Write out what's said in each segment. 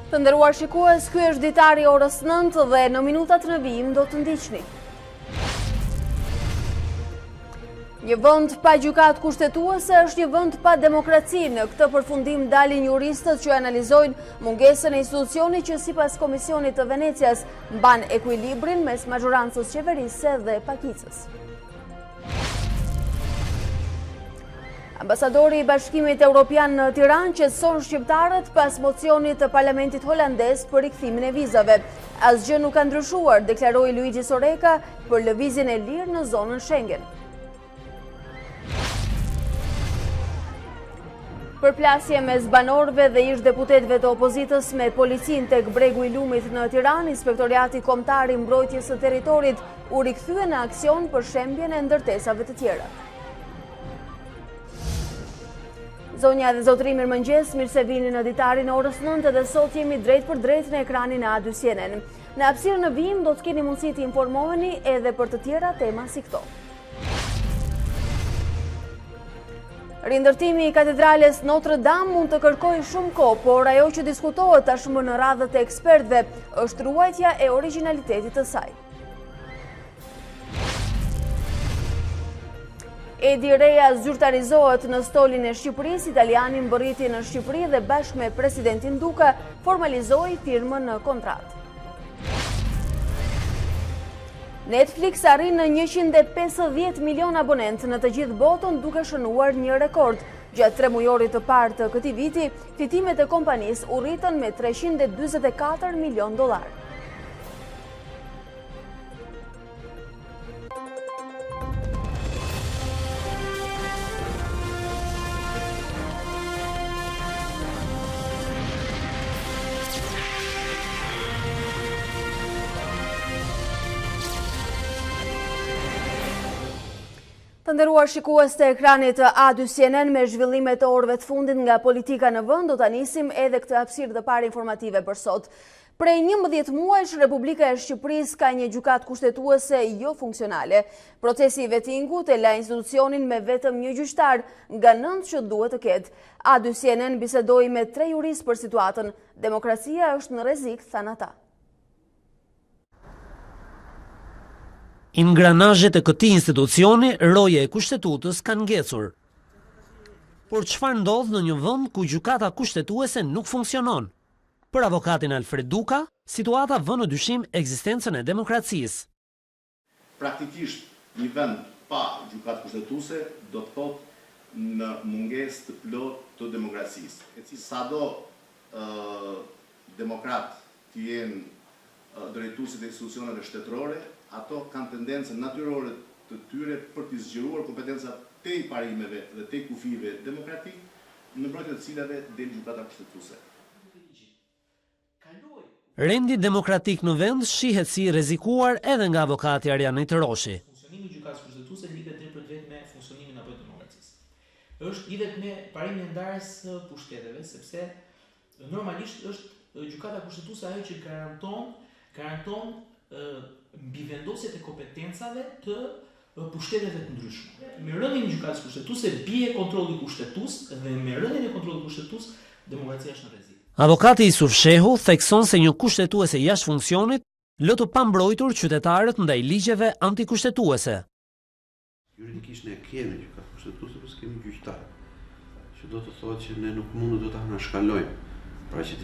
Të nderuar shikues, ky është Ditari orës 9 dhe në minutat në vijim do të ndiqni. Një vend pa gjykatë kushtetuese është një vend pa demokraci. Në këtë përfundim dalin juristët që analizojnë mungesën e institucionit që sipas Komisionit të Venecias mban ekuilibrin mes majorancës qeverise dhe pakicës. Ambasadori i Bashkimit Evropian në Tiranë qetëson shqiptarët pas mocionit të Parlamentit holandez për rikthimin e vizave. Asgjë nuk ka ndryshuar, deklaroi Luigi Soreka për lëvizjen e lirë në zonën Schengen. Përplasje mes banorëve dhe ish deputetëve të opozitës me policin tek bregu i Lumit në Tiranë, Inspektoriati Kombëtar i Mbrojtjes së Territorit u rikthye në aksion për shembjen e ndërtesave të tjera. Zonja dhe zotëri, mirëmëngjes, mirë se vini në Ditari në orës 9 dhe sot jemi drejt për drejt në ekranin e A2 CNN. Në hapësirën në vijim do të keni mundësi të informoheni edhe për të tjera tema si këto. Rindërtimi i katedrales Notre Dame mund të kërkojë shumë kohë, por ajo që diskutohet tashmë në radhët e ekspertëve është ruajtja e origjinalitetit të saj. Edi Reja zyrtarizohet në stolin e Shqipërisë, italiani mbërriti në Shqipëri dhe bashkë me presidentin Duka formalizoi firmën në kontratë. Netflix arrin në 150 milion abonent në të gjithë botën duke shënuar një rekord. Gjatë 3 mujorit të parë të këtij viti, fitimet e kompanisë u rritën me 344 milion dollar. Të nderuar shikues të ekranit të A2 CNN, me zhvillimet e orëve të fundit nga politika në vend, do ta nisim edhe këtë hapësirë të parë informative për sot. Prej 11 muajsh, Republika e Shqipërisë ka një gjykatë kushtetuese jo funksionale. Procesi i vettingut e la institucionin me vetëm një gjyqtar nga 9 që duhet të ketë. A2 CNN bisedoi me 3 juristë për situatën. Demokracia është në rrezik, thanë ata. Ingranazhet e këtij institucioni, roja e kushtetutës, kanë ngecur. Por çfarë ndodh në një vend ku gjykata kushtetuese nuk funksionon? Për avokatin Alfred Duka, situata vën në dyshim ekzistencën e demokracisë. Praktikisht një vend pa gjykatë kushtetuese do të thotë në mungesë të plotë të demokracisë. Sado demokrat të jenë drejtuesit e institucioneve shtetërore, ato kanë tendencën natyrore të tyre për të zgjeruar kompetencat te i parimeve dhe te kufive demokratik, në mbrojtje të cilave del gjykata kushtetuese. Rendi demokratik në vend shihet si i rrezikuar edhe nga avokati Arjan Nitëroshi. Funksionimi i gjykatës kushtetuese lidhet drejt për drejt me funksionimin apo demokracisë. Është lidhet me parimin e ndarjes së pushteteve, sepse normalisht është gjykata kushtetuese ajo që garanton mbivendosjet e kompetencave të pushteteve të ndryshme. Me rënien e gjykatës kushtetuese bie kontrolli kushtetues dhe me rënien e kontrollit kushtetues demokracia është në rrezik. Avokati Isuf Shehu thekson se një kushtetuese jashtë funksionit lë të pambrojtur qytetarët ndaj ligjeve antikushtetuese. Juridikisht ne kemi gjykatë kushtetuese, por s'kemi gjyqtar. Që do të thotë që ne nuk mundu do ta anashkalojmë, pra që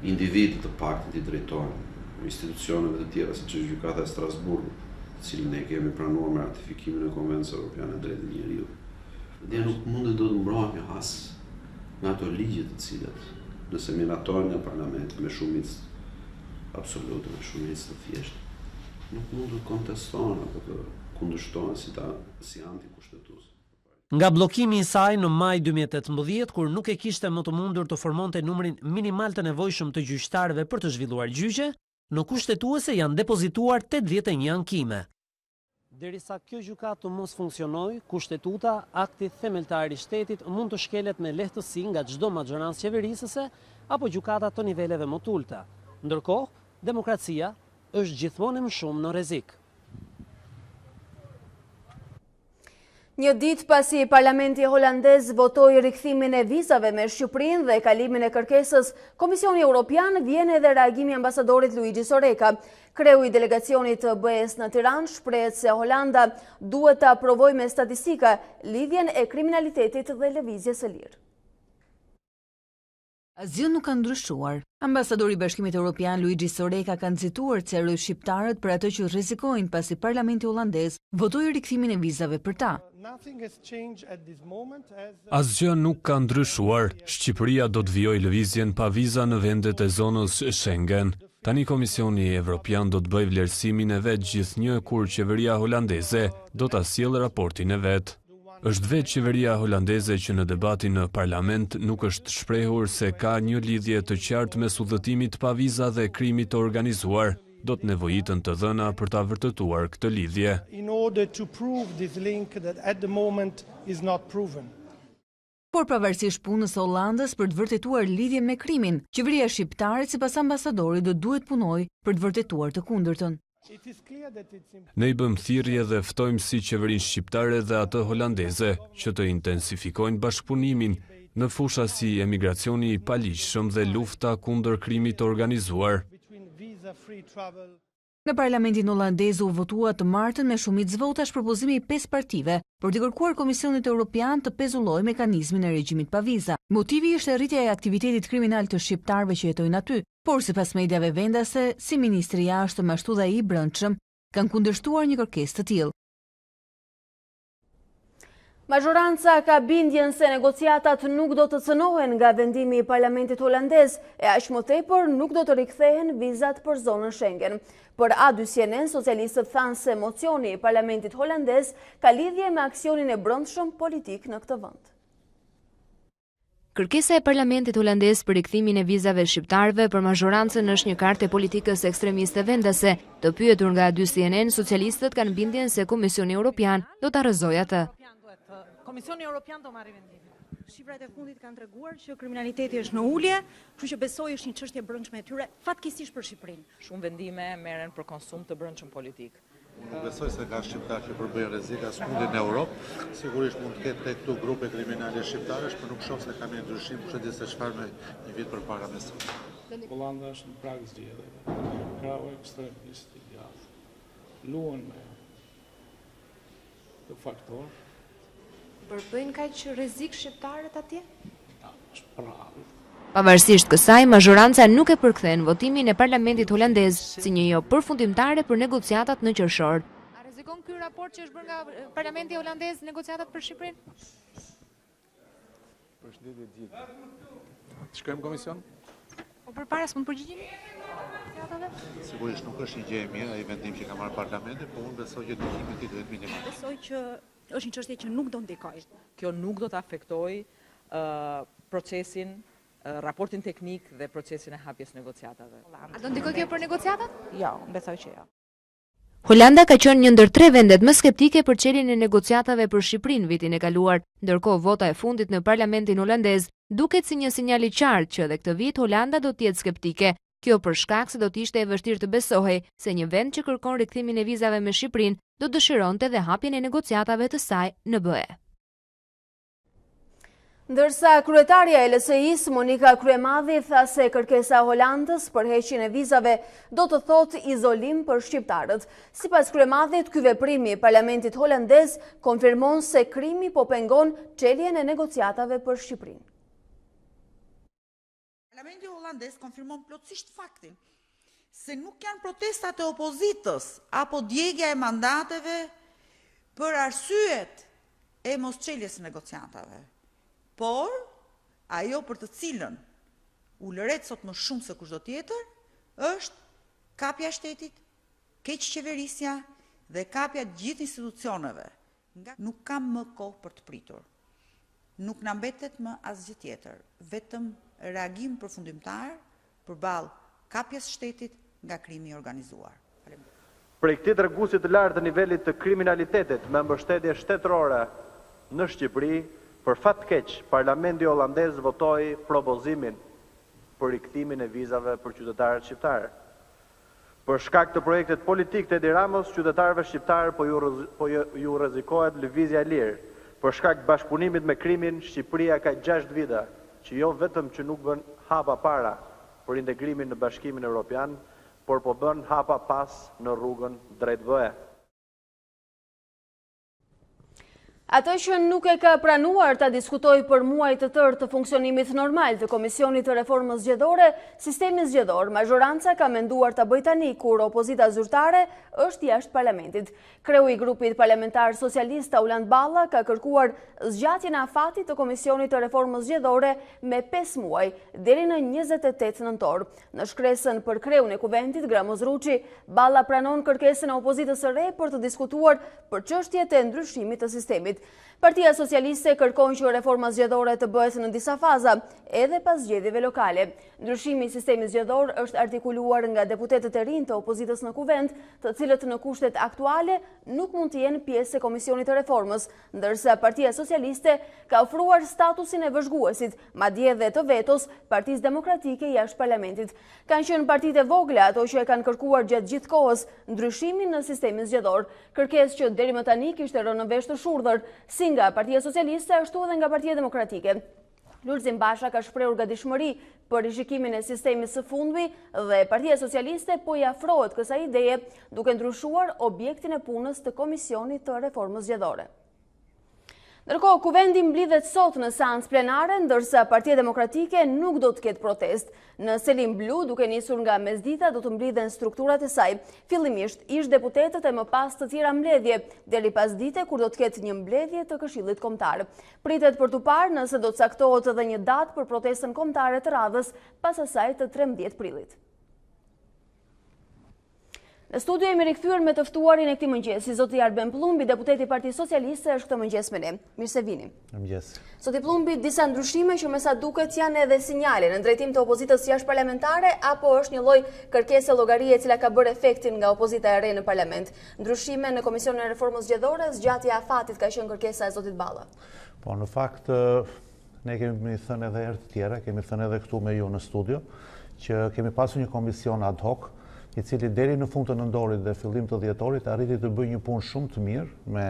individët të paktën të drejtojnë institucioneve të tjera, siç është gjykata e Strasburgut, të cilën ne kemi pranuar me ratifikimin e Konvencijës Evropiane e Drejtë të Njerëzit. Ne nuk mundet do të mbrohemi as nga ato ligje të cilat nëse miratohen nga Parlamenti me shumicë absolute, me shumicë të thjeshtë, nuk mund të kontestohen apo të kundërshtohen si antikushtetues. Nga bllokimi i saj në maj 2018, kur nuk e kishte më të mundur të formonte numrin minimal të nevojshëm të gjyqtarëve për të zhvilluar gjyqe, në kushtetuese janë depozituar 81 ankime. Derisa kjo gjykatë të mos funksionojë, kushtetuta, akti themeltar i shtetit, mund të shkelet me lehtësi nga çdo majorancë qeverisëse apo gjykata të niveleve më të ulta. Ndërkohë, demokracia është gjithmonë më shumë në rrezik. Një ditë pasi Parlamenti holandez votoi rikthimin e vizave me Shqipërinë dhe kalimin e kërkesës, Komisioni Evropian vjen edhe reagimi i ambasadorit Luigi Soreka. Kreu i delegacionit të BE-s në Tiranë shprehet se Holanda duhet të aprovojë me statistika lidhjen e kriminalitetit dhe lëvizjes së lirë. Asgjë nuk ka ndryshuar. Ambasadori i Bashkimit Evropian Luigi Soreka ka nxituar cerë shqiptarët për atë që rrezikojnë pasi Parlamenti holandez votoi rikthimin e vizave për ta. Asgjë nuk ka ndryshuar. Shqipëria do të vijojë lëvizjen pa viza në vendet e zonës Schengen. Tani Komisioni Evropian do të bëjë vlerësimin e vet gjithnjë kur qeveria holandeze do ta sjellë raportin e vet. Është vetë qeveria holandeze që në debatin në parlament nuk është shprehur se ka një lidhje të qartë mes udhëtimit pa viza dhe krimit të organizuar. Do të nevojitën të dhëna për ta vërtetuar këtë lidhje. Por pavarësisht punës së Hollandës për të vërtetuar lidhjen me krimin, qeveria shqiptare sipas ambasadorit do duhet punojë për të vërtetuar të kundërtën. Ne I bëm thirrje dhe ftojmë si qeverinë shqiptare dhe atë holandeze që të intensifikojnë bashkëpunimin në fusha si emigracioni I paligjshëm dhe lufta kundër krimit të organizuar. Në Parlamentin holandez u votua të martën me shumicë votash propozimi I 5 partive për të kërkuar Komisionit Evropian të pezullojë mekanizmin e regjimit pa viza. Motivi ishte rritja e aktivitetit kriminal të shqiptarëve që jetojnë aty, por sipas mediave vendase, si ministri I jashtëm ashtu dhe I brendshëm kanë kundërshtuar një kërkesë të tillë. Majoranca ka bindjen se negociatat nuk do të cënohen nga vendimi I Parlamentit holandez e aq më tepër nuk do të rikthehen vizat për zonën Schengen. Për A2CNN, socialistët thanë se mocioni I Parlamentit holandez ka lidhje me aksionin e brendshëm politik në këtë vend. Kërkesa e Parlamentit holandez për rikthimin e vizave shqiptarëve për majorancën është një kartë e politikës ekstremiste vendase. Të pyetur nga A2CNN, socialistët kanë bindjen se Komisioni Evropian do ta rrëzojë atë. Komisioni Evropian do marrë vendimin. Shifrat e fundit kanë treguar që kriminaliteti është në ulje, kështu që besoj është një çështje brendshme e tyre, fatkeqësisht për Shqipërinë. Shumë vendime merren për konsum të brendshëm politik. Nuk besoj se ka shqiptar që përbëjnë rrezik askundin në Europë. Sigurisht mund të ketë tek këtu grupe kriminale shqiptarësh, por nuk shoh se ka një ndryshim kushtet se çfarë me një vit përpara me sot. Hollanda është në prag zgjedhjeve. Krau ekstremist I djathtë. Luan me të faktor. Përbëjnë kaq rrezik shqiptarët atje? Është prag. Pavarësisht kësaj, majoranca nuk e përkthen votimin e Parlamentit holandez si një jo përfundimtare për negociatat në qershor. A rrezikon ky raport që është bërë nga Parlamenti holandez negociatat për Shqipërinë? Përshëndetje gjithë. Shkojmë komision? Po përpara s'mund përgjigjeni? Sigurisht nuk është një gjë e mirë ai vendim që ka marrë Parlamenti, por unë besoj që ndikimi I tij duhet minimal. Besoj që është një çështje që nuk do ndikojë. Kjo nuk do të afektojë procesin, raportin teknik dhe procesin e hapjes negociatave. A do ndikojë kjo për negociatat? Jo, besoj që jo. Holanda ka qenë një ndër 3 vendet më skeptike për çeljen e negociatave për Shqipërinë vitin e kaluar, ndërkohë vota e fundit në Parlamentin holandez duket si një sinjal I qartë që edhe këtë vit Holanda do të jetë skeptike. Kjo për shkak se do të ishte e vështirë të besohej se një vend që kërkon rikthimin e vizave me Shqipërinë do dëshironte dhe hapjen e negociatave të saj në BE. Ndërsa kryetarja e LSI-s Monika Kryemadhi tha se kërkesa e Holandës për heqjen e vizave do të thotë izolim për shqiptarët. Sipas Kryemadhit, ky veprim I Parlamentit holandez konfirmon se krimi po pengon çeljen e negociatave për Shqipërinë. Parlamenti holandez konfirmon plotësisht faktin se nuk janë protestat e opozitës apo djegja e mandateve për arsyet e mosçeljes së negociatave, por ajo për të cilën u lëret sot më shumë se kushdo tjetër është kapja e shtetit, keqqeverisja dhe kapja të gjithë institucioneve. Nuk kam më kohë për të pritur. Nuk na mbetet më asgjë tjetër, vetëm reagim përfundimtar përballë kapjes shtetit nga krimi I organizuar. Prej këtij treguesi të lartë të nivelit të kriminalitetit me mbështetje shtetërore në Shqipëri, për fat keq, Parlamenti holandez votoi propozimin për rikthimin e vizave për qytetarët shqiptarë. Për shkak të projektit politik të Edi Ramës, qytetarëve shqiptarë po ju rrezikohet lëvizja e lirë. Për shkak bashkëpunimit me krimin, Shqipëria ka 6 vite që jo vetëm që nuk bën hapa para për integrimin në Bashkimin Evropian, por po bën hapa pas në rrugën drejt VE. Ato që nuk e ka pranuar ta diskutoj për muaj të tërë të funksionimit normal të Komisionit të Reformës Zgjedhore, sistemi zgjedhor, majoranca ka menduar ta bëjë tani kur opozita zyrtare është jashtë parlamentit. Kreu i grupit parlamentar socialist Auland Balla ka kërkuar zgjatjen e afatit të Komisionit të Reformës Zgjedhore me 5 muaj deri në 28 nëntor. Në shkresën për kreun e kuventit Gramoz Ruçi, Balla pranon kërkesën e opozitës së re për të diskutuar për çështjet e ndryshimit të sistemit. Partia Socialiste kërkon që reforma zgjedhore të bëhet në disa faza, edhe pas zgjedhjeve lokale. Ndryshimi i sistemit zgjedhor është artikuluar nga deputetët e rinj të opozitës në kuvent, të cilët në kushtet aktuale nuk mund të jenë pjesë e Komisionit të Reformës, ndërsa Partia Socialiste ka ofruar statusin e vëzhguesit, madje edhe të vetos Partisë Demokratike jashtë parlamentit. Kanë qenë partitë e vogla ato që e kanë kërkuar gjatë gjithë kohës ndryshimin në sistemin zgjedhor, kërkesë që deri më tani kishte rënë në vesh të shurdhër, si nga Partia Socialiste ashtu edhe nga Partia Demokratike. Lulzim Basha ka shprehur gatishmëri për rishikimin e sistemit së fundmi dhe Partia Socialiste po i afrohet kësaj ideje duke ndryshuar objektin e punës të Komisionit të Reformës Zgjedhore. Ndërkohë, kuvendi mblidhet sot në seancë plenare, ndërsa Partia Demokratike nuk do të ketë protest. Në Selim Blu, duke nisur nga mesdita, do të mblidhen strukturat e saj. Fillimisht, ish deputetët e më pas të tjera mbledhje, deri pas dite kur do të ketë një mbledhje të Këshillit Kombëtar. Pritet për të parë nëse do të caktohet edhe një datë për protestën kombëtare të radhës pas asaj të 13 prillit. Në studio jemi rikthyer me të ftuarin e këtij mëngjesi, zoti Arben Plumbi, deputeti i Partisë Socialiste, është këtë mëngjes me ne. Mirë se vini. Mëngjes. Zoti Plumbi, disa ndryshime që me sa duket janë edhe sinjale në drejtim të opozitës jashtëparlamentare apo është një lloj kërkese llogarie e cila ka bërë efektin nga opozita e re në parlament? Ndryshime në Komisionin e Reformës Zgjedhore, zgjatja e afatit ka qenë kërkesa e zotit Balla. Po, në fakt ne kemi thënë edhe herë të tjera, kemi thënë edhe këtu me ju në studio, që kemi pasur një komision ad hoc i cili deri në fund të nëndorit dhe fillim të dhjetorit arriti të bëjë një punë shumë të mirë me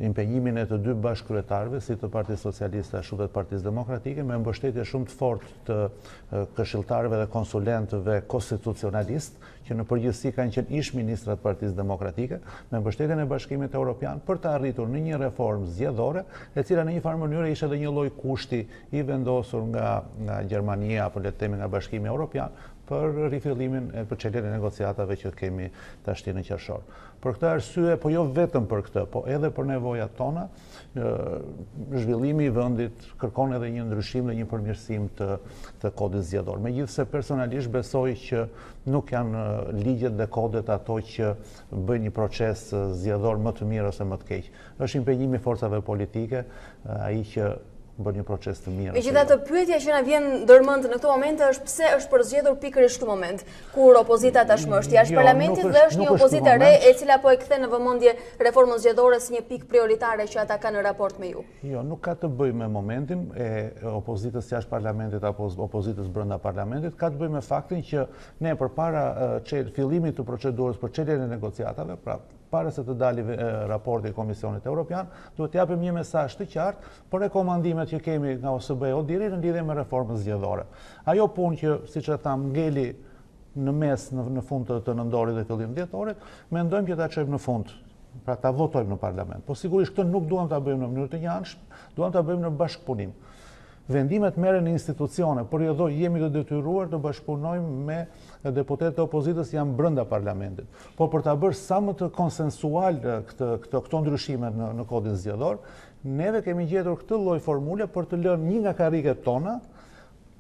impenjimin e të dy bashkëkryetarëve, si të Partisë Socialiste ashtu dhe të Partisë Demokratike, me mbështetje shumë të fortë të këshilltarëve dhe konsulentëve konstitucionalistë, që në përgjithësi kanë qenë ish ministrat Partisë Demokratike, me mbështetjen e Bashkimit Evropian për të arritur në një reformë zgjedhore, e cila në një farë mënyrë ishte edhe një lloj kushti i vendosur nga Gjermania apo le të themi nga Bashkimi Evropian për rifillimin e për çeljen e negociatave që kemi tashti në qershor. Për këtë arsye, po jo vetëm për këtë, po edhe për nevojat tona, zhvillimi i vendit kërkon edhe një ndryshim dhe një përmirësim të kodit zgjedhor. Megjithse personalisht besoj që nuk janë ligjet dhe kodet ato që bëjnë një proces zgjedhor më të mirë ose më të keq. Është impenjimi i forcave politike, ai që bën një proces të mirë. Megjithatë, pyetja që na vjen ndërmend në këtë moment është pse është përzgjedhur pikërisht këtë moment, kur opozita tashmë është jashtë parlamentit dhe është një opozitë e re e cila po e kthen në vëmendje reformën zgjedhore si një pikë prioritare që ata kanë në raport me ju. Jo, nuk ka të bëjë me momentin e opozitës jashtë parlamentit apo opozitës brenda parlamentit, ka të bëjë me faktin që ne përpara fillimit të procedurës për çeljen e negociatave, pra para se të dali raporti i Komisionit Evropian, duhet t'japim një mesazh të qartë për rekomandimet që kemi nga OSBE-Odiri në lidhje me reformën zgjedhore. Ajo punë që, siç e tham, ngeli në mes në fund të nëndorit dhe fillim dhjetorit, mendojmë që ta çojmë në fund, pra ta votojmë në parlament. Po sigurisht këtë nuk duam ta bëjmë në mënyrë të njanshme, duam ta bëjmë në bashkëpunim. Vendimet merren në institucione, por jo jemi të detyruar të bashkëpunojmë me deputetët e opozitës janë brenda parlamentit. Po për ta bërë sa më të konsensual këto ndryshime në kodin zgjedhor, neve kemi gjetur këtë lloj formule për të lënë një nga karriget tona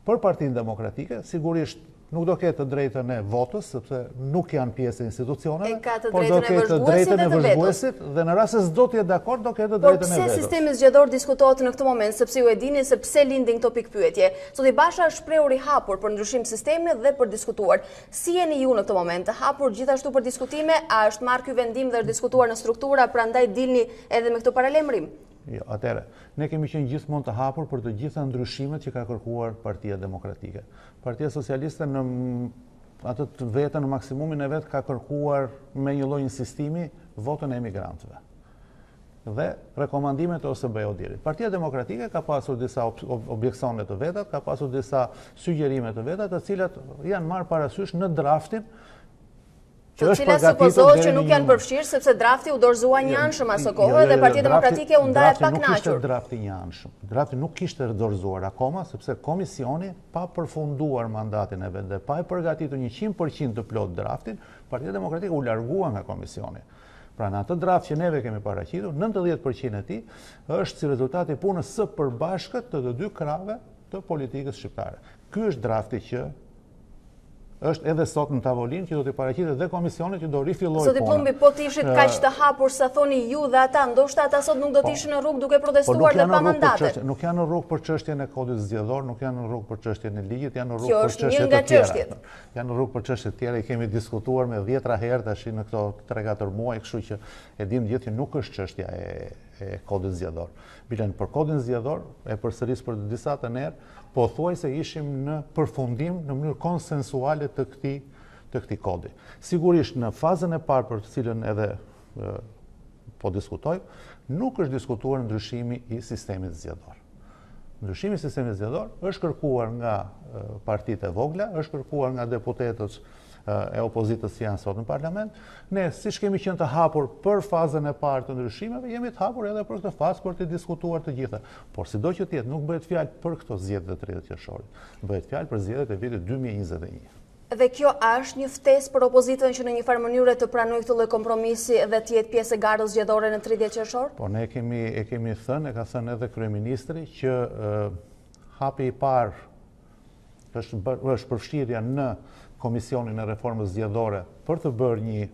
për Partinë Demokratike, sigurisht nuk do ketë të drejtën e votës, sepse nuk janë pjesë e institucioneve, por do ketë të drejtën e vëzhguesit dhe në rast se s'do të jetë dakord, do ketë të drejtën e vetës. Por pse sistemi zgjedhor diskutohet në këtë moment, sepse ju e dini se pse lindin këto pikpyetje. Zoti Basha është shprehur i hapur për ndryshim sistemi dhe për diskutuar. Si jeni ju në këtë moment, të hapur gjithashtu për diskutime, a është marrë ky vendim dhe është diskutuar në struktura, prandaj dilni edhe me këtë paralajmërim? Jo, atëre, ne kemi qenë gjithmonë të hapur për të gjitha ndryshimet që ka kërkuar Partia Demokratike. Partia Socialiste në atë të vetën në maksimumin e vetë ka kërkuar me një lloj insistimi votën e emigrantëve dhe rekomandimet e OSBE-dit. Partia Demokratike ka pasur disa objeksione të veta, ka pasur disa sugjerime të veta, të cilat janë marrë parasysh në draftin të cilat supozohet që nuk janë përfshirë sepse drafti u dorëzua një anshëm aso kohë dhe Partia Demokratike u ndaje pa kënaqur. Drafti një anshëm. Drafti nuk kishte dorëzuar akoma sepse komisioni pa përfunduar mandatin e vet dhe pa e përgatitur 100% të plot draftin, Partia Demokratike u largua nga komisioni. Pra në atë draft që neve kemi paraqitur, 90% e tij është si rezultati i punës së përbashkët të dy krave të politikës shqiptare. Ky është drafti që është edhe sot në tavolinë që do t'i paraqitet dhe komisionit që do rifillojë puna. Zoti Plumbi, po t'ishit kaq të hapur sa thoni ju dhe ata, ndoshta ata sot nuk do t'ishin në rrugë duke protestuar dhe pa mandate. Nuk janë në rrugë për çështjen e kodit zgjedhor, nuk janë në rrugë për çështjen e ligjit, janë në rrugë Kjo për është çështje një të nga tjera. çështjet. Janë në rrugë për çështje të tjera, i kemi diskutuar me 10 herë tash në këto 3-4 muaj, kështu që e dim gjithë që nuk është çështja e kodit zgjedhor. Bilen për kodin zgjedhor, e përsëris për disa të herë, pothuajse ishim në përfundim në mënyrë konsensuale të këtij kodi. Sigurisht në fazën e parë për të cilën edhe po diskutoj, nuk është diskutuar ndryshimi i sistemit zgjedhor. Ndryshimi i sistemit zgjedhor është kërkuar nga partitë e vogla, është kërkuar nga deputetët e opozitës që janë sot në parlament. Ne, siç kemi qenë të hapur për fazën e parë të ndryshimeve, jemi të hapur edhe për këtë fazë për të diskutuar të gjitha. Por sido që të jetë, nuk bëhet fjalë për këto zgjedhje të 30 qershorit. Bëhet fjalë për zgjedhjet e vitit 2021. Dhe kjo është një ftesë për opozitën që në një farë mënyrë të pranojë këtë lloj kompromisi dhe të jetë pjesë e garës zgjedhore në 30 qershor? Po ne kemi thënë, ka thënë edhe kryeministri që hapi i parë është përfshirja në Komisionin e Reformës Zgjedhore për të bërë një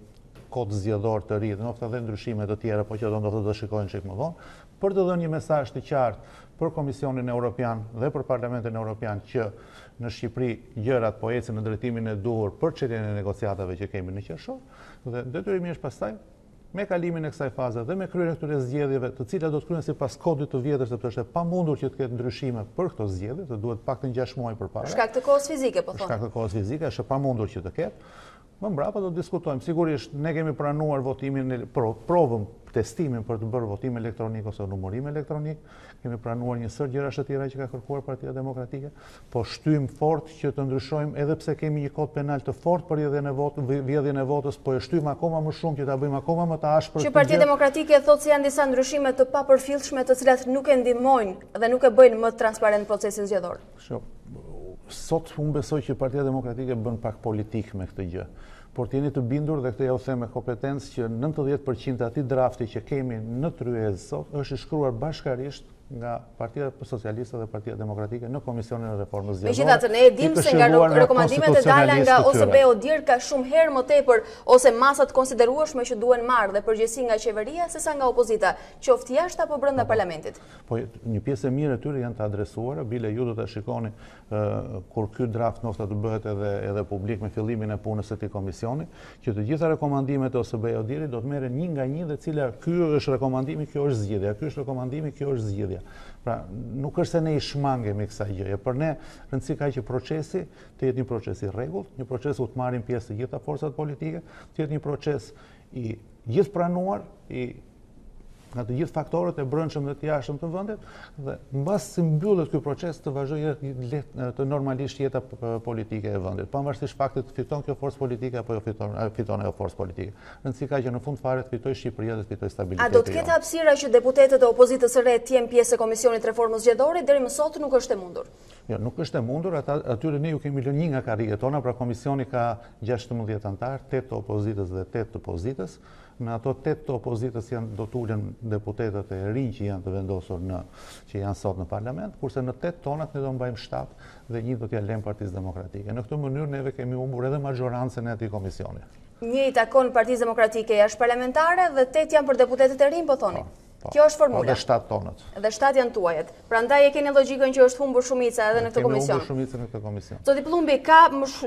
kod zgjedhor të ri, ndoshta edhe ndryshime të tjera, po që do të shikojnë çik më vonë, për të dhënë një mesazh të qartë për Komisionin Evropian dhe për Parlamentin Evropian që në Shqipëri gjërat po ecën në drejtimin e duhur për çeljen e negociatave që kemi në qershor dhe detyrimisht pastaj me kalimin e kësaj faze dhe me kryerjen e këtyre zgjedhjeve, të cilat do të kryhen sipas kodit të vjetër, sepse është e pamundur që të ketë ndryshime për këto zgjedhje, të duhet paktën 6 muaj përpara. Për shkak të kohës fizike, po thonë. Për shkak të kohës fizike, është e pamundur që të ketë. Më mbrapa do të diskutojmë. Sigurisht ne kemi pranuar votimin, provën, testimin për të bërë votim elektronik ose numërim elektronik. Kemi pranuar një sër gjërash të tjera që ka kërkuar Partia Demokratike, po shtym fort që të ndryshojmë edhe pse kemi një kod penal të fortë për vjedhjen e votës, po e shtym akoma më shumë që ta bëjmë akoma më të ashpër. Që Partia Demokratike thotë se janë disa ndryshime të papërfillshme të cilat nuk e ndihmojnë dhe nuk e bëjnë më transparent procesin zgjedhor. Sot unë besoj që Partia Demokratike bën pak politik me këtë gjë. Por të jeni të bindur, dhe këtë ja u them me kompetencë, që 90% atij drafti që kemi në tryezë sot është i shkruar bashkarisht nga Partia Socialiste dhe Partia Demokratike në Komisionin e Reformës Zgjedhore. Megjithatë, ne e dimë se nga rekomandimet e dala nga OSBE ka shumë herë më tepër ose masat konsiderueshme që duhen marrë dhe përgjegjësi nga qeveria sesa nga opozita, qoftë jashtë apo brenda parlamentit. Po një pjesë e mirë e tyre janë të adresuara, bile ju do ta shikoni kur ky draft ndoshta të bëhet edhe publik me fillimin e punës së këtij komisioni, që të gjitha rekomandimet e OSBE-dit do të merren një nga një dhe cila ky është rekomandimi, kjo është zgjedhja, ky është rekomandimi, kjo është zgjedhja. Pra, nuk është se ne i shmangemi kësaj gjëje, për ne rëndësi ka që procesi të jetë një proces i rregullt, një proces ku të marrin pjesë të gjitha forcat politike, të jetë një proces i gjithë pranuar, nga të gjithë faktorët e brendshëm dhe të jashtëm të vendit, dhe mbas se mbyllet ky proces të vazhdojë të normalisht jeta politike e vendit, pavarësisht faktit të fiton kjo forcë politike apo jo fiton ajo forcë politike. Rëndësi ka që në fund fare të fitoj Shqipëria dhe të fitoj stabiliteti. A do të ketë hapësira që deputetët e opozitës së re të jenë pjesë e Komisionit Reformës Zgjedhore? Deri më sot nuk është e mundur. Jo, nuk është e mundur, atyre ne ju kemi lënë një nga karriget tona, pra komisioni ka 16 antar, 8 të opozitës dhe 8 të pozitës. Në ato 8 të opozitës do të ulen deputetët e rinj që janë të vendosur që janë sot në parlament, kurse në 8 tonat ne do mbajmë 7 dhe një do t'ja lëmë Partisë Demokratike. Në këtë mënyrë neve kemi humbur edhe majorancën e atij komisioni. Një i takon Partisë Demokratike jashtë parlamentare dhe 8 janë për deputetët e rinj, po thoni. Kjo është formula. Dhe 7 tonat. Dhe 7 janë tuajet. Prandaj e keni logjikën që është humbur shumica edhe në këtë komision. Kemi humbur shumicën në këtë komision. Zoti Plumbi, ka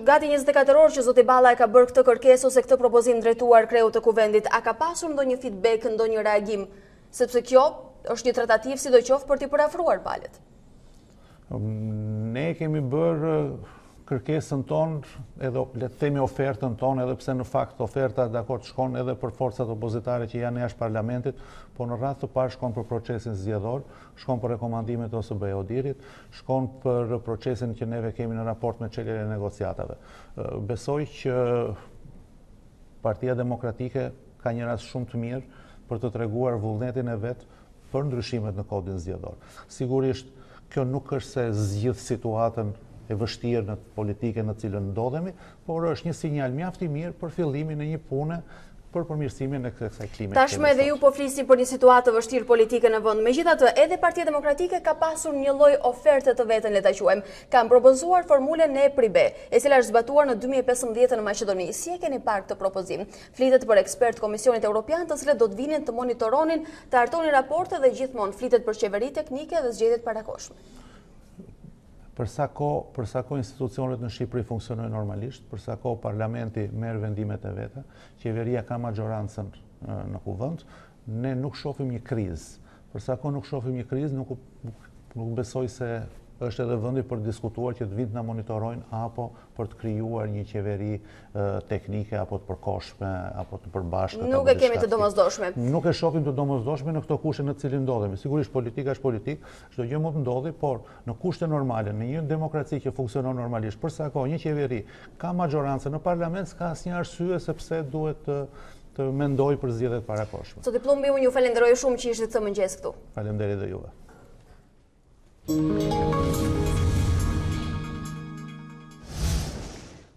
gati 24 orë që zoti Balla e ka bërë këtë kërkesë ose këtë propozim drejtuar kreut të kuvendit. A ka pasur ndonjë feedback, ndonjë reagim, sepse kjo është një tratativë sidoqoftë për t'i parafruar palët? Ne kemi bërë kërkesën tonë, edhe le të themi ofertën tonë, edhe pse në fakt oferta dakord shkon edhe për forcat opozitare që janë jashtë parlamentit, po në radhë të parë shkon për procesin zgjedhor, shkon për rekomandimet ose BE-Odirit, shkon për procesin që neve kemi në raport me çeljen e negociatave. Besoj që Partia Demokratike ka një rast shumë të mirë për të treguar vullnetin e vet për ndryshimet në kodin zgjedhor. Sigurisht, kjo nuk është se zgjidh situatën e vështirë në politike në cilën ndodhemi, por është një sinjal mjaft i mirë për fillimin e një pune për përmirësimin e kësaj klime. Tashmë edhe ju po flisni për një situatë vështirë politike në vend. Megjithatë, edhe Partia Demokratike ka pasur një lloj oferte të vetën, le ta quajmë. Kanë propozuar formulën e pribe, e cila është zbatuar në 2015 në Maqedoni. Si e keni parë këtë propozim? Flitet për ekspert Komisionit Evropian, të cilët do të vinin të monitoronin, të hartonin raporte dhe gjithmonë flitet për qeveri teknike dhe zgjedhjet parakoshme. Për sa kohë institucionet në Shqipëri funksionojnë normalisht, për sa kohë parlamenti merr vendimet e veta, qeveria ka majorancën në kuvend, ne nuk shohim një krizë. Për sa kohë nuk shohim një krizë, nuk besoj se është edhe vendi për diskutuar që të vinë të na monitorojnë apo për të krijuar një qeveri teknike apo të përkohshme apo të përbashkët. Nuk e kemi të domosdoshme. Nuk e shohim të domosdoshme në këto kushte në të cilin ndodhemi. Sigurisht politika është politikë, çdo gjë mund të ndodhi, por në kushte normale, në një demokraci që funksionon normalisht, për sa kohë një qeveri ka majorancë në parlament, s'ka asnjë arsye sepse duhet të mendoj për zgjedhjet parakoshme. Zoti Plumbi, unë ju falenderoj shumë që ishit këtë mëngjes këtu. Faleminderit dhe juve.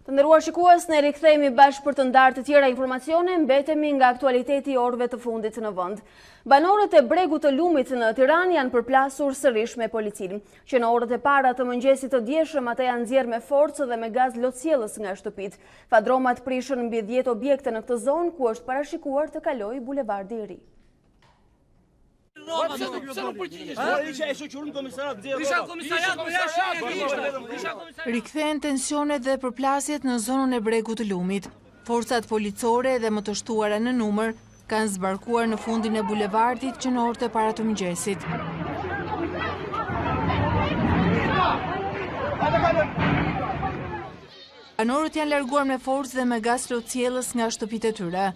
Të nderuar shikues, ne rikthehemi bashkë për të ndarë të tjera informacione, mbetemi nga aktualiteti i orëve të fundit në vend. Banorët e Bregut të Lumit në Tiranë janë përplasur sërish me policinë, që në orët e para të mëngjesit të djeshëm ata janë nxjerrë me forcë dhe me gaz lotësjellës nga shtëpitë. Fadromat prishën mbi 10 objekte në këtë zonë ku është parashikuar të kalojë bulevardi i ri. Rikthehen tensionet dhe përplasjet në zonën e Bregut të Lumit. Forcat policore dhe më të shtuara në numër kanë zbarkuar në fundin e bulevardit që në orët e para të mëngjesit. Banorët janë larguar me forcë dhe me gaz lotësjellës nga shtëpitë e tyre.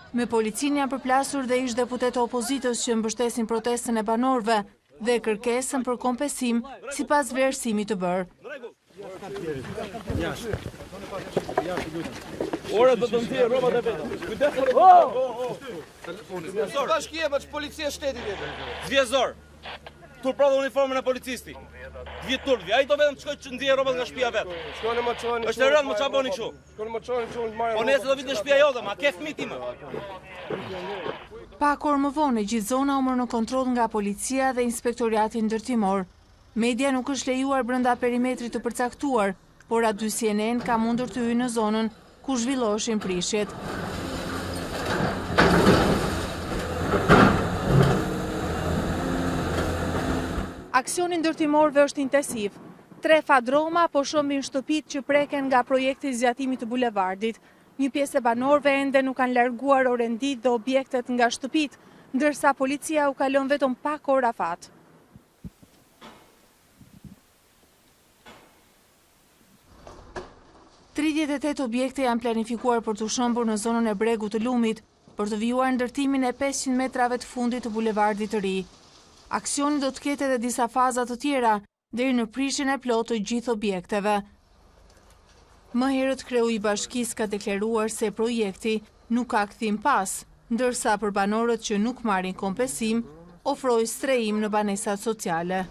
Me policinë janë përplasur dhe ish deputet e opozitës që mbështesin protestën e banorëve dhe kërkesën për kompensim sipas vlerësimit të bërë. Ora do të nxjerr rrobat e veta. Kujdes. Bashkia me policia shtetit vetë. Zviezor. Tu prodha uniformën e policisti. Vjet turvi. Ai do vetëm të shkojë të nxjerrë rrobat nga shtëpia vet. Shkoni më çoni. Është e rënd më çfarë bëni kështu? Shkoni më çoni çon marrë. Po nesër do vit në shtëpia jote, ma ke fëmijë tim. Pak orë më vonë, gjithë zona u mor në kontroll nga policia dhe inspektorati ndërtimor. Media nuk është lejuar brenda perimetrit të përcaktuar, por aty CNN ka mundur të hyjë në zonën ku zhvilloheshin prishjet. Aksioni ndërtimorëve është intensiv. 3 fadroma po shëmbin shtëpitë që preken nga projekti i zgjatimit të bulevardit. Një pjesë e banorëve ende nuk kanë larguar orendit dhe objektet nga shtëpitë, ndërsa policia u kalon vetëm pak orë afat. Tridhjetë objekte janë planifikuar për të shëmbur në zonën e Bregut të Lumit, për të vijuar ndërtimin e 500 metrave të fundit të bulevardit të ri. Aksioni do të ketë edhe disa faza të tjera, deri në prishjen e plotë të gjithë objekteve. Më herët kreu i bashkisë ka deklaruar se projekti nuk ka kthim pas, ndërsa për banorët që nuk marrin kompensim, ofroi strehim në banesat sociale.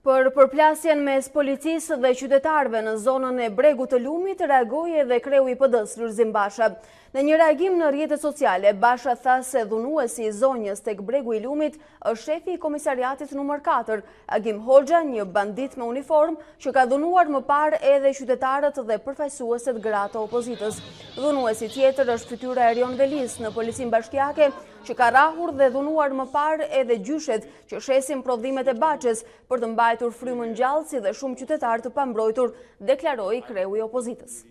Për përplasjen mes policisë dhe qytetarëve në zonën e Bregut të Lumit, reagoi edhe kreu i PD-s Lulzim Basha. Në një reagim në rrjetet sociale, Basha tha se dhunuesi i zonjës tek Bregu i Lumit është shefi i komisariatit numër 4, Agim Hoxha, një bandit me uniform që ka dhunuar më parë edhe qytetarët dhe përfaqësuesit gratë opozitës. Dhunuesi tjetër është fytyra Erion Velis në policinë bashkiake, që ka rrahur dhe dhunuar më parë edhe gjyshet që shesin prodhimet e Baçës për të mbajtur frymën gjallë si dhe shumë qytetarë të pambrojtur, deklaroi kreu i opozitës.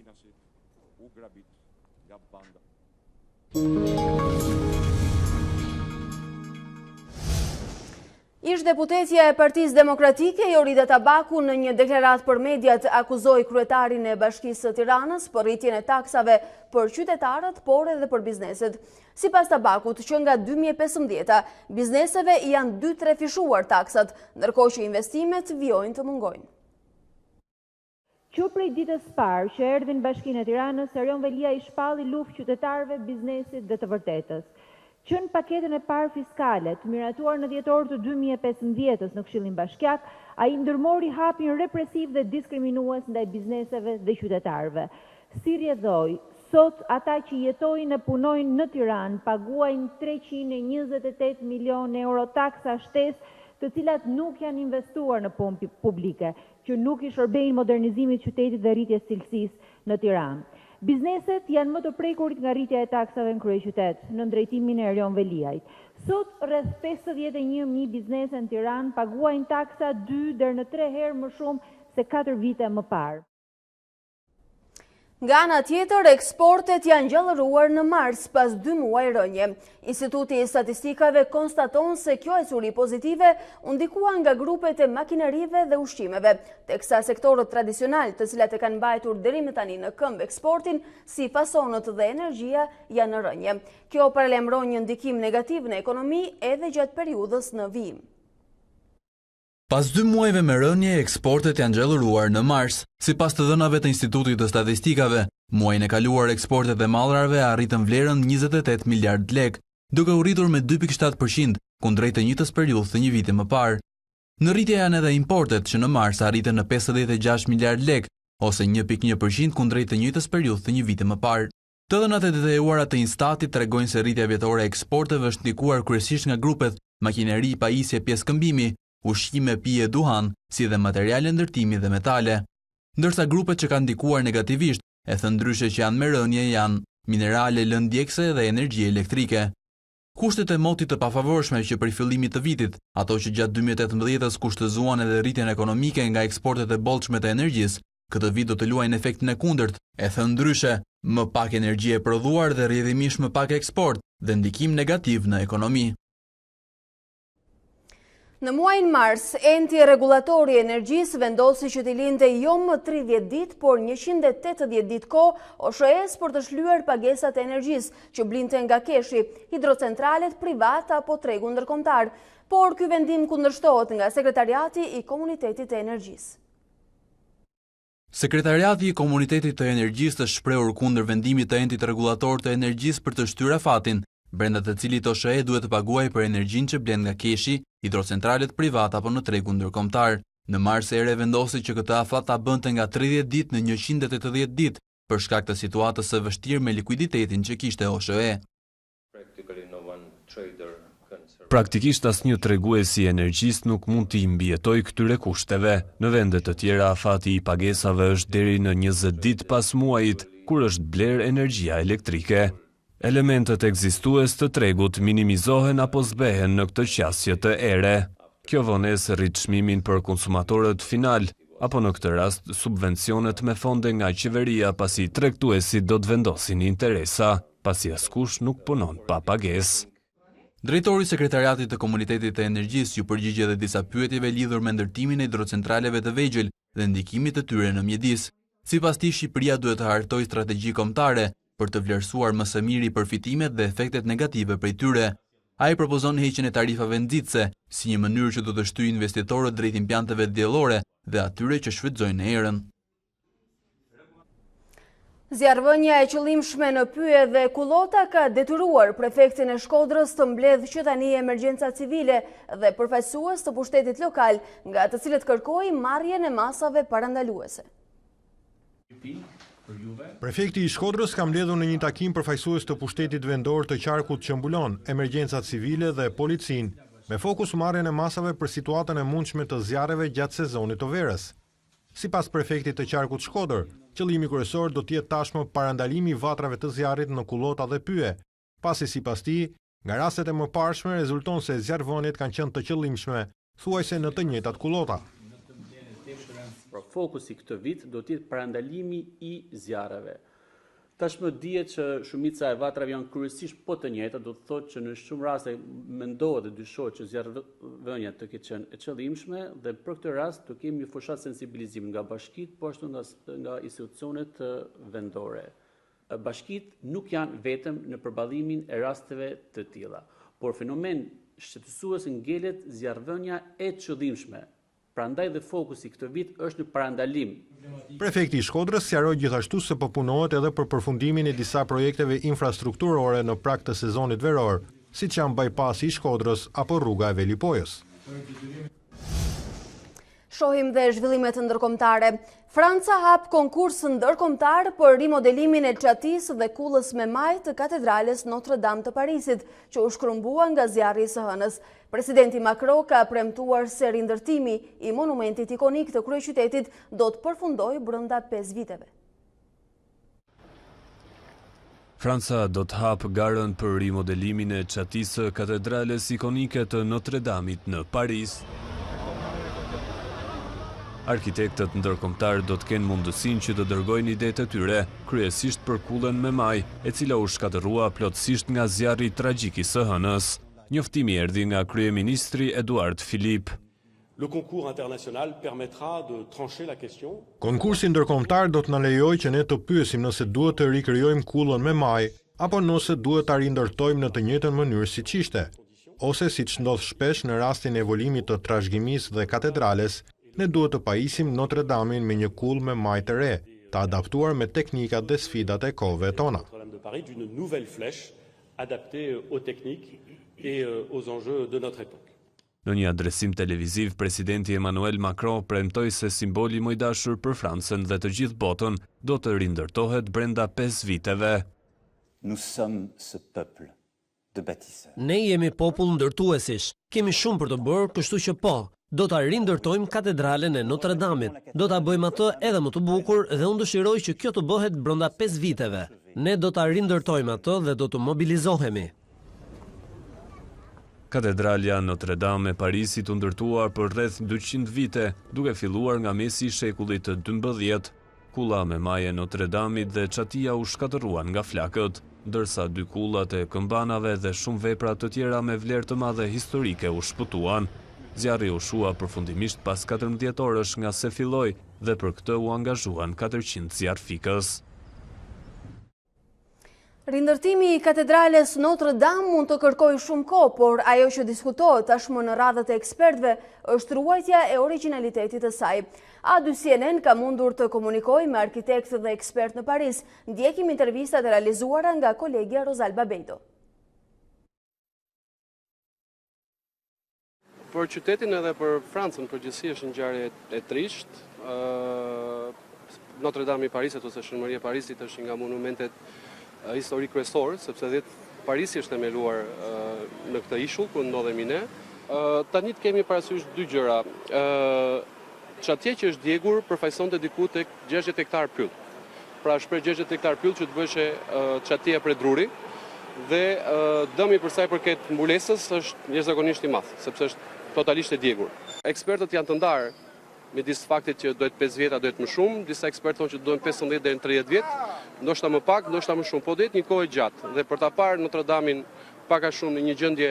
Ish deputetja e Partisë Demokratike, Jorida Tabaku, në një deklarat për mediat akuzoi kryetarin e Bashkisë së Tiranës për rritjen e taksave për qytetarët, por edhe për bizneset. Sipas Tabakut, që nga 2015, bizneseve janë 2-3 fishuar taksat, ndërkohë që investimet vijojnë të mungojnë. Që prej ditës parë që erdhi në Bashkinë e Tiranës, Erion Velia i shpalli luftë qytetarëve, biznesit dhe të vërtetës. Që në paketën e parë fiskale të miratuar në dhjetor të 2015 në Këshillin Bashkiak, ai ndërmori hapin represiv dhe diskriminues ndaj bizneseve dhe qytetarëve. Si rrjedhoi, sot ata që jetojnë e punojnë në Tiranë paguajnë 328 milion euro taksa shtesë, të cilat nuk janë investuar në punë publike, që nuk i shërbejnë modernizimit qytetit dhe rritjes cilësisë në Tiranë. Bizneset janë më të prekurit nga rritja e taksave në kryeqytet, në drejtimin e Erion Veliajt. Sot, rreth 51.000 biznese në Tiranë paguajnë taksa 2 deri në 3 herë më shumë se 4 vite më parë. Nga ana tjetër, eksportet janë gjallëruar në mars pas 2 muaj rënje. Instituti i Statistikave konstaton se kjo ecuri pozitive u ndikua nga grupet e makinerive dhe ushqimeve, teksa sektorët tradicional, të cilat e kanë mbajtur deri më tani në këmbë eksportin, si fasonët dhe energjia, janë në rënje. Kjo paralajmëron një ndikim negativ në ekonomi edhe gjatë periudhës në vijim. Pas 2 muajve me rënje, eksportet janë gjallëruar në mars. Sipas të dhënave të Institutit të Statistikave, muajin e kaluar eksportet e mallrave arritën vlerën 28 miliard lek, duke u rritur me 2.7% kundrejt të njëjtës periudhë të një viti më parë. Në rritje janë edhe importet që në mars arritën në 56 miliard lek, ose 1.1% kundrejt të njëjtës periudhë të një viti më parë. Të dhënat e detajuara të Instatit tregojnë se rritja vjetore e eksporteve është ndikuar kryesisht nga grupet makineri, pajisje, pjesëkëmbimi, ushqime, pije, duhan, si dhe materiale ndërtimi dhe metale. Ndërsa grupet që kanë ndikuar negativisht, e thënë ndryshe që janë me rënje janë minerale, lëndë djegëse dhe energji elektrike. Kushtet e motit të pafavorshme që për fillimit të vitit, ato që gjatë 2018-s kushtëzuan edhe rritjen ekonomike nga eksportet e bollshme të energjisë, këtë vit do të luajnë efektin e kundërt, e thënë ndryshe, më pak energji e prodhuar dhe rrjedhimisht më pak eksport dhe ndikim negativ në ekonomi. Në muajin mars, enti regulatori i energjisë vendosi që t'i linte jo më 30 ditë, por 180 ditë kohë OSHE-s për të shlyer pagesat e energjisë që blinte nga keshi, hidrocentralet private apo tregu ndërkombëtar, por ky vendim kundërshtohet nga Sekretariati i Komunitetit të Energjisë. Sekretariati i Komunitetit të Energjisë është shprehur kundër vendimit të entit regulator të energjisë për të shtyrë afatin, brenda të cilit OSHE duhet të paguajë për energjinë që blen nga keshi, hidrocentralet private apo në tregun ndërkombëtar. Në mars ere vendosi që këtë afat ta bënte nga 30 ditë në 180 ditë për shkak të situatës së vështirë me likuiditetin që kishte OSHE. Praktikisht asnjë tregues i energjisë nuk mund t'i mbijetojë këtyre kushteve. Në vende të tjera afati i pagesave është deri në 20 ditë pas muajit kur është bler energjia elektrike. Elementet ekzistues të tregut minimizohen apo zbehen në këtë qasje të ere. Kjo vonesë rrit çmimin për konsumatorët final, apo në këtë rast subvencionet me fonde nga qeveria pasi tregtuesit do të vendosin interesa, pasi askush nuk punon pa pagesë. Drejtori i Sekretariatit të Komunitetit të Energjisë ju përgjigje edhe disa pyetjeve lidhur me ndërtimin e hidrocentraleve të vegjël dhe ndikimit të tyre në mjedis. Sipas tij, Shqipëria duhet të hartojë strategji kombëtare për të vlerësuar më së miri përfitimet dhe efektet negative prej tyre. Ai propozon heqjen e tarifave nxitse si një mënyrë që do të shtyjë investitorët drejt impianteve diellore dhe atyre që shfrytëzojnë erën. Zjarrvënia e qëllimshme në Pyje dhe Kullota ka detyruar prefektin e Shkodrës të mbledhë që tani emergjenca civile dhe përfaqësues të pushtetit lokal, nga të cilët kërkoi marrjen e masave parandaluese. Prefekti i Shkodrës ka mbledhur në një takim përfaqësues të pushtetit vendor të qarkut që mbulon emergjencat civile dhe policin, me fokus marrjen e masave për situatën e mundshme të zjarreve gjatë sezonit të verës. Sipas prefektit të qarkut Shkodër, qëllimi kryesor do të jetë tashmë parandalimi i vatrave të zjarrit në Kullota dhe Pyje, pasi sipas tij, nga rastet e mëparshme rezulton se zjarrvëniet kanë qenë të qëllimshme, thuajse në të njëjtat Kullota. Fokusi këtë vit do të jetë parandalimi i zjarreve. Tashmë dihet që shumica e vatrave janë kryesisht po të njëjta, do të thotë që në shumë raste mendohet dhe dyshohet që zjarrvëniet të ketë qenë e qëllimshme dhe për këtë rast të kemi fushat sensibilizim nga bashkitë, po ashtu nga institucionet vendore. Bashkitë nuk janë vetëm në përballimin e rasteve të tilla, por fenomen shqetësues ngelet zjarrvënia e qëllimshme. Prandaj dhe fokusi këtë vit është në parandalim. Prefekti i Shkodrës sqaroi gjithashtu se po punohet edhe për përfundimin e disa projekteve infrastrukturore në prag të sezonit veror, siç janë bypassi i Shkodrës apo rruga e Velipojës. Shohim dhe zhvillimet ndërkombëtare. Franca hap konkurs ndërkombëtar për rimodelimin e çatisë dhe kullës me maj të katedrales Notre Dame të Parisit, që u shkrumbua nga zjarri i së hënës. Presidenti Macron ka premtuar se rindërtimi i monumentit ikonik të kryeqytetit do të përfundojë brenda 5 viteve. Franca do të hapë garën për rimodelimin e çatisë së katedrales ikonike të Notre Dameit në Paris. Arkitektët ndërkombëtar do të kenë mundësinë që të dërgojnë idetë e tyre, kryesisht për kullën me maj, e cila u shkatërrua plotësisht nga zjarri tragjik i së hënës. Njoftimi erdhi nga kryeministri Édouard Philippe. Le concours international permettra de trancher la question. Konkursi ndërkombëtar do të na lejojë që ne të pyesim nëse duhet të rikrijojmë kullën me maj apo nëse duhet ta rindërtojmë në të njëjtën mënyrë siç ishte, ose siç ndodh shpesh në rastin e evolimit të trashëgimisë dhe katedrales, ne duhet të pajisim Notre Damein me një kullë me maj të re, të adaptuar me teknikat dhe sfidat e kohëve tona. Notre-Dame de Paris d'une nouvelle flèche adaptée aux techniques et aux enjeux de notre époque. Në një adresim televiziv, presidenti Emmanuel Macron premtoi se simboli më i dashur për Francën dhe të gjithë botën do të rindërtohet brenda 5 viteve. Nous sommes ce peuple de bâtisseurs. Ne jemi popull ndërtuesish. Kemi shumë për të bërë, kështu që po. Do ta rindërtojmë katedralen e Notre Dameit. Do ta bëjmë atë edhe më të bukur dhe unë dëshiroj që kjo të bëhet brenda 5 viteve. Ne do ta rindërtojmë atë dhe do të mobilizohemi. Katedralja Notre Dame e Parisit u ndërtuar për rreth 200 vite, duke filluar nga mesi i shekullit të 12. Kulla me maje Notre Dameit dhe çatia u shkatëruan nga flakët, ndërsa 2 kullat e këmbanave dhe shumë vepra të tjera me vlerë të madhe historike u shpëtuan. Zjarri u shua përfundimisht pas 14 orësh nga se filloi dhe për këtë u angazhuan 400 zjarrfikës. Rindërtimi i katedrales Notre Dame mund të kërkojë shumë kohë, por ajo që diskutohet tashmë në radhët e ekspertëve është ruajtja e origjinalitetit të saj. A2CNN ka mundur të komunikojë me arkitektë dhe ekspertë në Paris. Ndjekim intervistat e realizuara nga kolegja Rosalba Bejdo. Për qytetin edhe për Francën përgjithësi është një ngjarje e trisht. Notre Dame i Parisit ose Shënëria e Parisit është nga monumentet historik kryesor, sepse Parisi është themeluar në këtë ishull ku ndodhemi ne. Tani kemi parasysh 2 gjëra. Çatje që është djegur përfaqësonte diku tek 60 hektar pyll. Pra shpreh 60 hektar pyll që të bëshe çatje për druri. Dhe dëmi për sa i përket mbulesës është jashtëzakonisht i madh, sepse është totalisht e djegur. Ekspertët janë të ndarë midis faktit që duhet 5 vjeta, duhet më shumë, disa ekspertë thonë që duhen 15 deri në 30 vjet, ndoshta më pak, ndoshta më shumë, po duhet një kohë gjatë. Dhe për ta parë Notre Damein pak a shumë në një gjendje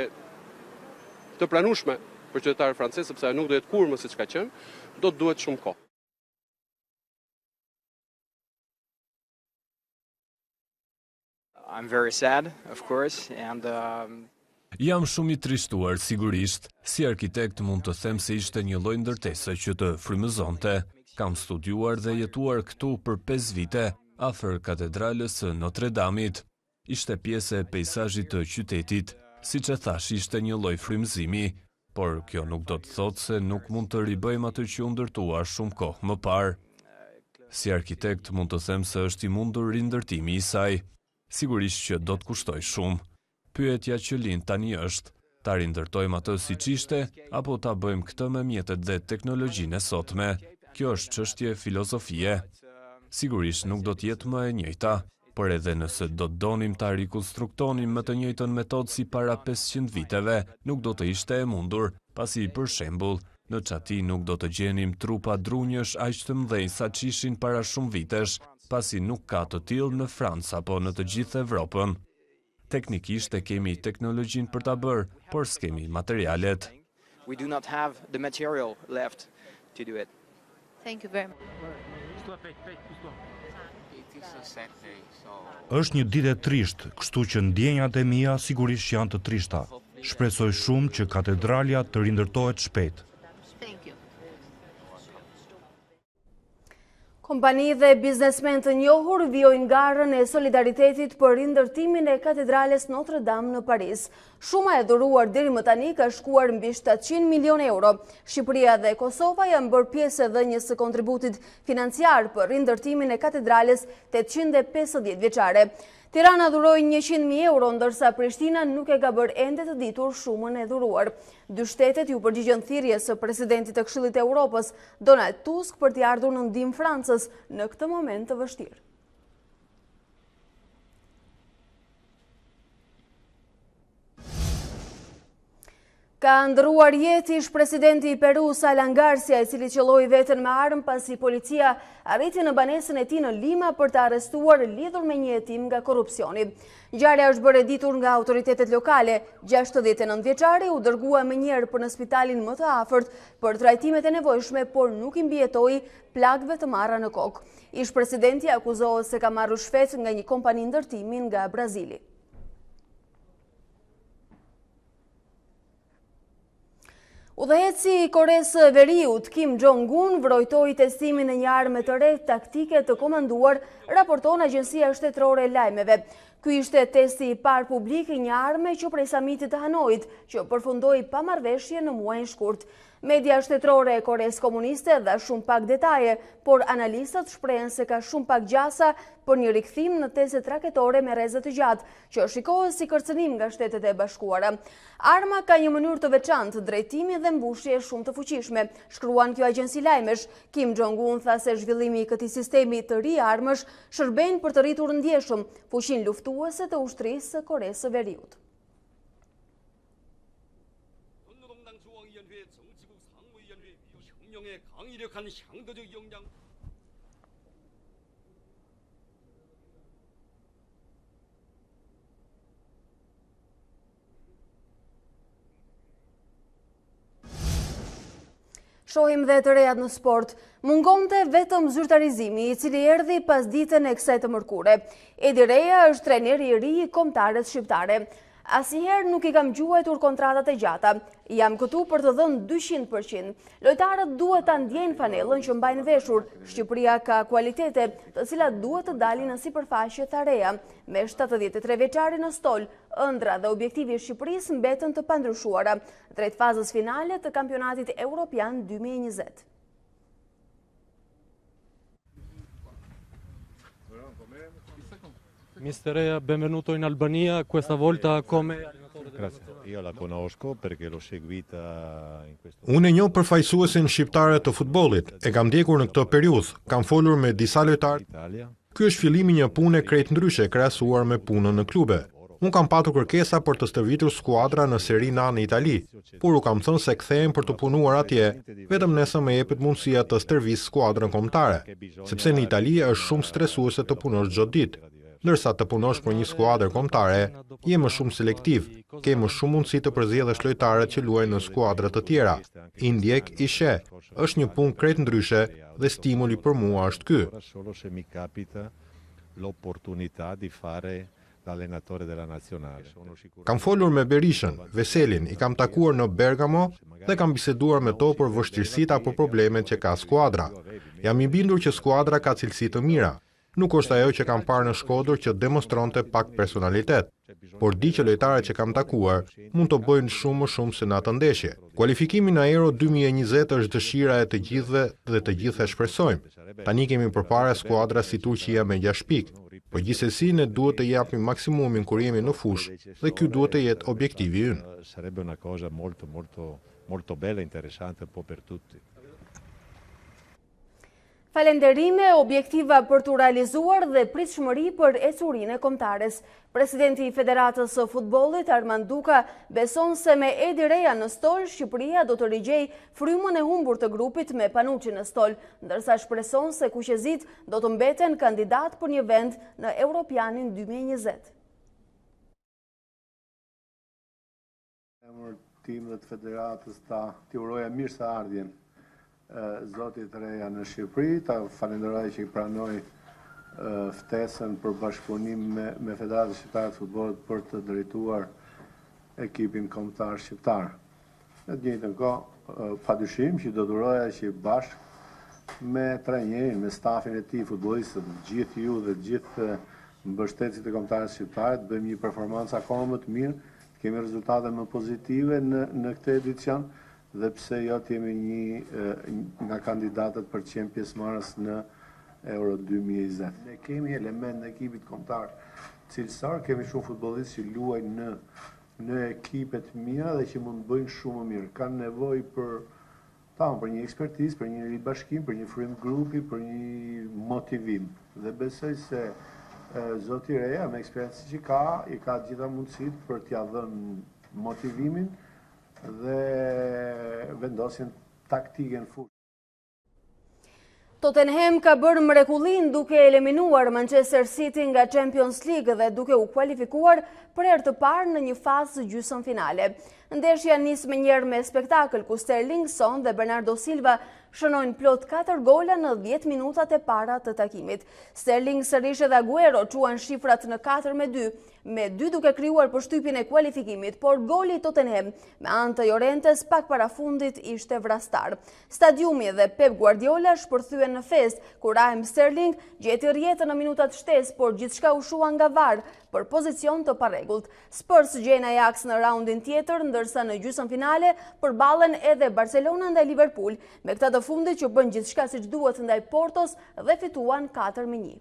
të pranueshme për qytetarët francezë, sepse ajo nuk do jetë kurrë më siç ka qenë, do të duhet shumë kohë. I'm very sad, of course, and Jam shumë i trishtuar, sigurisht. Si arkitekt mund të them se ishte një lloj ndërtese që të frymëzonte. Kam studiuar dhe jetuar këtu për 5 vite, afër katedrales së Notre Dameit. Ishte pjesë e peizazhit të qytetit. Siç e thash, ishte një lloj frymëzimi, por kjo nuk do të thotë se nuk mund të ribëjmë atë që u ndërtua shumë kohë më parë. Si arkitekt mund të them se është i mundur rindërtimi i saj. Sigurisht që do të kushtoj shumë. Pyetja që lind tani është, ta rindërtojmë atë siç ishte, apo ta bëjmë këtë me mjetet dhe teknologjinë e sotme. Kjo është çështje filozofie. Sigurisht nuk do të jetë më e njëjta, por edhe nëse do të donim ta rikonstruktonim me të njëjtën metodë si para 500 viteve, nuk do të ishte e mundur, pasi për shembull, në çati nuk do të gjenim trupa drunjësh aq të mëdhenj sa që ishin para shumë vitesh, pasi nuk ka të tillë në Francë apo në të gjithë Evropën. Teknikisht e kemi teknologjinë për ta bërë, por s'kemi materialet. We do not have the material left to do it. Thank you very much. Është një ditë e trishtë, kështu që ndjenjat e mia sigurisht janë të trishta. Shpresoj shumë që katedralja të rindërtohet shpejt. Kompani dhe biznesmen të njohur vjojnë garën e solidaritetit për rindërtimin e katedrales Notre Dame në Paris. Shuma e dhuruar deri më tani ka shkuar mbi 700 milion euro. Shqipëria dhe Kosova janë bërë pjesë e dhënies së kontributit financiar për rindërtimin e katedrales 850 vjeçare. Tirana dhuroi 100.000 euro, ndërsa Prishtina nuk e ka bërë ende të ditur shumën e dhuruar. Dy shtetet ju përgjigjen thirrjes së presidentit të Këshillit të Evropës, Donald Tusk, për t'i ardhur në ndihmë Francës në këtë moment të vështirë. Ka ndëruar jetë ish presidenti i Peru, Alan Garcia, i cili qelloi veten me armë pasi policia arriti në banesën e tij në Lima për të arrestuar lidhur me një hetim nga korrupsioni. Ngjarja është bërë e ditur nga autoritetet lokale. 69 vjeçari u dërgua menjëherë për në spitalin më të afërt për trajtimet e nevojshme, por nuk i mbijetoi plagëve të marra në kokë. Ish presidenti akuzohet se ka marrë shfet nga një kompani ndërtimi nga Brazili. Udhëheci i Koresë Veriut, Kim Jong-un, vrojtoi testimin e një arme të re taktike të komanduar, raporton Agjencia Shtetërore e Lajmeve. Ky ishte testi i parë publik i një arme që prej samitit të Hanoit, që përfundoi pa marrëveshje në muajin shkurt. Media shtetërore e Koresë Komuniste dha shumë pak detaje, por analistët shprehen se ka shumë pak gjasa për një rikthim në testet raketore me rrezë të gjatë, që shikohet si kërcënim nga Shtetet e Bashkuara. Arma ka një mënyrë të veçantë, drejtimi dhe mbushje shumë të fuqishme, shkruan kjo agjenci lajmesh. Kim Jong-un tha se zhvillimi i këtij sistemi të ri armësh shërben për të rritur ndjeshëm fuqinë luftuese të ushtrisë së Koresë së Veriut. Shohim dhe të rejat në sport. Mungonte vetëm zyrtarizimi, i cili erdhi pas ditën e kësaj të mërkure. Edi Reja është trajneri i ri i kombëtarës shqiptare. Asnjëherë nuk i kam gjuajtur kontratat e gjata. Jam këtu për të dhënë 200%. Lojtarët duhet ta ndjejnë fanellën që mbajnë veshur. Shqipëria ka kualitete, të cilat duhet të dalin në sipërfaqe të reja. Me 73 vjeçari në stol, ëndra dhe objektivi i Shqipërisë mbetën të pandryshuara drejt fazës finale të kampionatit evropian 2020. Mister Rea, benvenuto in Albania, questa volta come allenatore. Grazie. Io la conosco perché l'ho seguita in questo. Unë e njoh përfaqësuesin shqiptare të futbollit. E kam ndjekur në këtë periudhë. Kam folur me disa lojtarë. Ky është fillimi një pune krejt ndryshe krahasuar me punën në klube. Unë kam patur kërkesa për të stërvitur skuadra në Serie A në Itali, por u kam thënë se kthehem për të punuar atje, vetëm nëse më jepet mundësia të stërvis skuadrën kombëtare, sepse në Itali është shumë stresuese të punosh çdo ditë. Ndërsa të punosh për një skuadër kombëtare, je më shumë selektiv, ke më shumë mundësi të përzgjedhësh lojtarët që luajnë në skuadra të tjera. I ndjek, i sheh. Është një punë krejt ndryshe dhe stimuli për mua është ky. Solo se mi capita l'opportunità di fare l'allenatore della nazionale. Kam folur me Berishën, Veselin, i kam takuar në Bergamo dhe kam biseduar me to për vështirësitë apo problemet që ka skuadra. Jam i bindur që skuadra ka cilësi të mira. Nuk është ajo që kam parë në Shkodër që demonstronte pak personalitet, por di që lojtarët që kam takuar mund të bëjnë shumë më shumë se në atë ndeshje. Kualifikimi në Euro 2020 është dëshira e të gjithëve dhe të gjithë e shpresojmë. Tani kemi përpara skuadra si Turqia me 6 pikë, por gjithsesi ne duhet të japim maksimumin kur jemi në fushë dhe ky duhet të jetë objektivi ynë. Sarebbe una cosa molto bella e interessante un po' per tutti. Falenderime, objektiva për të realizuar dhe pritshmëri për ecurinë e kombëtares. Presidenti i Federatës së Futbollit, Armand Duka, beson se me Edi Reja në stol, Shqipëria do të rigjej frymën e humbur të grupit me Panucci në stol, ndërsa shpreson se kuqezit do të mbeten kandidat për një vend në Europianin 2020. Emër tim dhe të Federatës t'i uroja mirëseardhjen Zotit Reja në Shqipëri, ta falenderoj që i pranoj ftesën për bashkëpunim me Federatën Shqiptare të Futbollit për të drejtuar ekipin kombëtar shqiptar. Në të njëjtën kohë, padyshim që do të uroja që bashkë me trajnerin, me stafin e tij, futbollistët, gjithë ju dhe gjithë mbështetësit e kombëtarës shqiptare, të bëjmë një performancë akoma më të mirë, të kemi rezultate më pozitive në këtë edicion, dhe pse jo të jemi një nga kandidatët për të qenë pjesëmarrës në Euro 2020. Ne kemi element në ekipit kombëtar cilësor, kemi shumë futbollistë që luajnë në ekipe të mira dhe që mund të bëjnë shumë më mirë. Kanë nevojë për një ekspertizë, për një ribashkim, për një frym grupi, për një motivim. Dhe besoj se Zoti Reja me eksperiencën që i ka gjitha mundësitë për t'ia dhënë motivimin dhe vendosjen taktike në fushë. Tottenham ka bërë mrekullin duke eliminuar Manchester City nga Champions League dhe duke u kualifikuar për herë të parë në një fazë gjysmëfinale. Ndeshja nis me njërë me spektakël ku Sterling, Son dhe Bernardo Silva shënojnë plot 4 gola në 10 minutat e para të takimit. Sterling, sërish dhe Aguero quan shifrat në 4-2, me 2 duke krijuar përshtypjen e kualifikimit, por goli i Tottenham me anë të Llorentes pak para fundit ishte vrastar. Stadiumi dhe Pep Guardiola shpërthyen në fest, kur Raheem Sterling gjeti rjetën në minutat shtesë, por gjithçka u shua nga VAR për pozicion të parregullt. Spurs gjejnë Ajax në raundin tjetër, ndërsa në gjysmëfinale përballen edhe Barcelona ndaj Liverpool, me këta të fundit që bën gjithçka siç duhet ndaj Portos dhe fituan 4-1.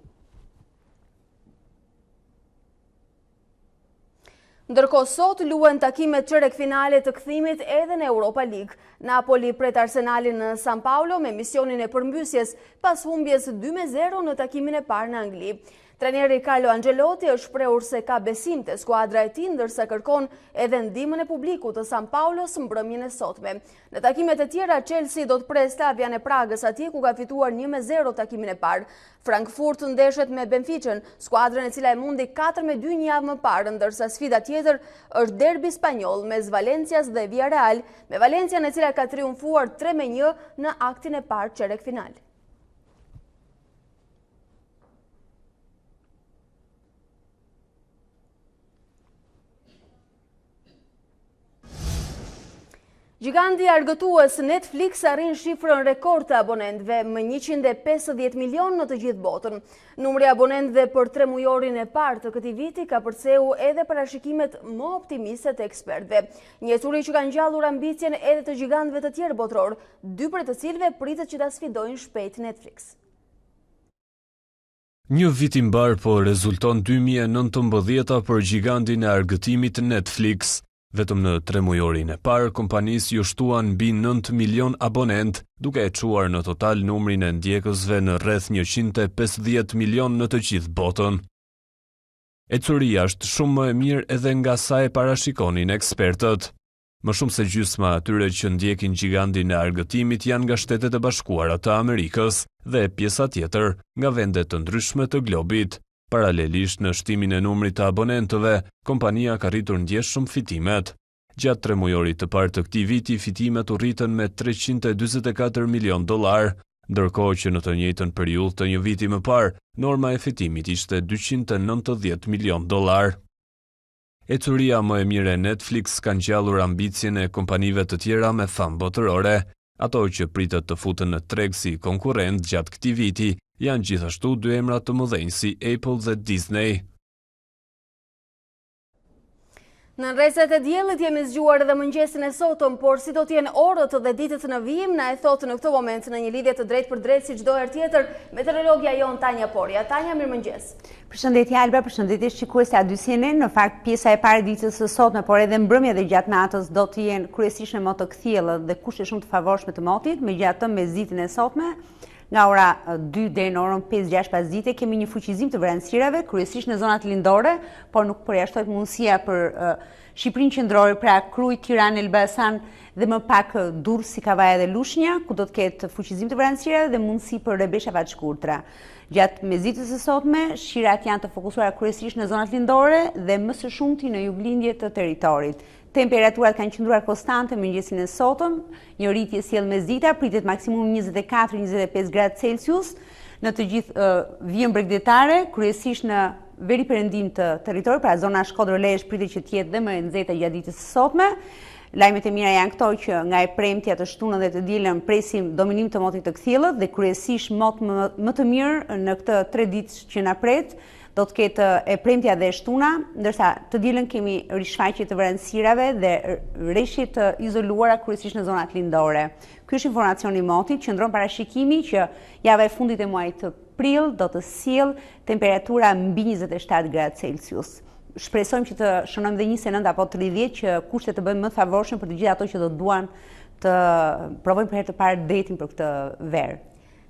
Ndërkohë sot luhen takimet çerek finale të kthimit edhe në Europa League. Napoli pret Arsenalin në San Paolo me misionin e përmbysjes pas humbjes 2-0 në takimin e parë në Angli. Trajneri Carlo Ancelotti është shprehur se ka besim te skuadra e tij, ndërsa kërkon edhe ndihmën e publikut të San Paulos mbrëmjen e sotme. Në takimet e tjera, Chelsea do të pres Slavian e Pragës atje ku ka fituar 1-0 takimin e parë. Frankfurt ndeshet me Benficën, skuadrën e cila e mundi 4-2 një javë më parë, ndërsa sfida tjetër është derbi spanjoll mes Valencias dhe Villarreal, me Valencian e cila ka triumfuar 3-1 në aktin e parë çerek final. Giganti argëtues Netflix arrin shifrën rekord të abonentëve më 150 milion në të gjithë botën. Numri abonentëve për 3 mujorin e parë të këtij viti ka përceu edhe parashikimet më optimiste të ekspertëve. Një ecuri që ka ngjallur ambicien edhe të gjigantëve të tjerë botror, 2 prej të cilëve pritet që ta sfidojnë shpejt Netflix. Një vit i mbar po rezulton 2019 për gigantin e argëtimit Netflix. Vetëm në 3 mujorin e parë, kompanisë ju shtuan mbi 9 milion abonent, duke e quar në total numrin e ndjekësve në rreth 150 milion në të gjithë botën. Ecuria është shumë më e mirë edhe nga sa e parashikonin ekspertët. Më shumë se gjysma atyre që ndjekin gigantin e argëtimit janë nga Shtetet e Bashkuara të Amerikës dhe pjesa tjetër nga vende të ndryshme të globit. Paralelisht në shtimin e numrit të abonentëve, kompania ka rritur ndjeshëm fitimet. Gjatë 3 mujorit të parë të këtij viti, fitimet u rritën me 344 milion dollar, ndërkohë që në të njëjtën periudhë të një viti më parë, norma e fitimit ishte 290 milion dollar. Ecuria më e mirë e Netflix ka ngjallur ambicien e kompanive të tjera me famë botërore. Ato që pritet të futen në treg si konkurrent gjatë këtij viti janë gjithashtu 2 emra të mëdhenj si Apple dhe Disney. Në rreset e diellit jemi zgjuar edhe mëngjesin e sotëm, por si do të jenë orët dhe ditët në vijim, na e thotë në këtë moment në një lidhje të drejtë për drejtë si çdo herë tjetër, meteorologja jon Tanja Porja. Tanja, mirëmëngjes. Përshëndetje Alba, përshëndetje shikues të Adysienit. Në fakt pjesa e parë ditës së sotme, por edhe mbrëmja dhe gjatë natës do të jenë kryesisht me moto kthjellë dhe kushte shumë të favorshme të motit, megjithatë me ditën e sotme nga ora 2 deri në orën 5-6 pasdite kemi një fuqizim të vranësirave, kryesisht në zonat lindore, por nuk përjashtohet mundësia për Shqipërinë qendrore, pra Krujt, Tiranë, Elbasan dhe më pak Durrës, Sikavaja dhe Lushnja, ku do të ketë fuqizim të vranësirave dhe mundësi për rebeshave të shkurtra. Gjatë mesditës së sotme, shirat janë të fokusuara kryesisht në zonat lindore dhe më së shumti në juglindje të territorit. Temperaturat kanë qëndruar konstante mëngjesin e sotëm, një rritje sjell mesdita, pritet maksimum 24-25 gradë Celsius në të gjithë vijën bregdetare, kryesisht në veri perëndim të territorit, pra zona Shkodër-Lezhë pritet që të jetë dhe më e nxehta gjatë ditës së sotme. Lajmet e mira janë këto që nga e premtja të shtunën dhe të dielën presim dominim të motit të kthjellët dhe kryesisht mot më të mirë në këtë 3 ditë që na pret. Do të ketë e premtja dhe shtuna, ndërsa të dielën kemi rishfaqje të vranësirave dhe rreshje të izoluara kryesisht në zonat lindore. Ky është informacioni i motit, qëndron parashikimi që java e fundit e muajit prill do të sjell temperatura mbi 27 gradë Celsius. Shpresojmë që të shënojmë dhe 29 apo 30 që kushtet të bëjmë më favorshëm për të gjithë ato që do duan të provojnë për herë të parë detin për këtë verë.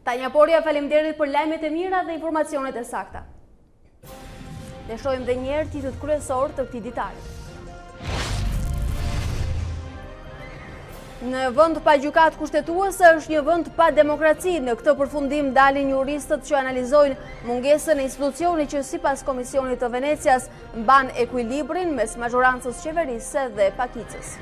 Tanja Porja, faleminderit për lajmet e mira dhe informacionet e sakta. Ne shohim dhe një herë titullat kryesor të këtij ditari. Në vend pa gjykatë kushtetuese është një vend pa demokraci. Në këtë përfundim dalin juristët që analizojnë mungesën e institucionit që sipas Komisionit të Venecias mban ekuilibrin mes majorancës qeverisë dhe pakicës.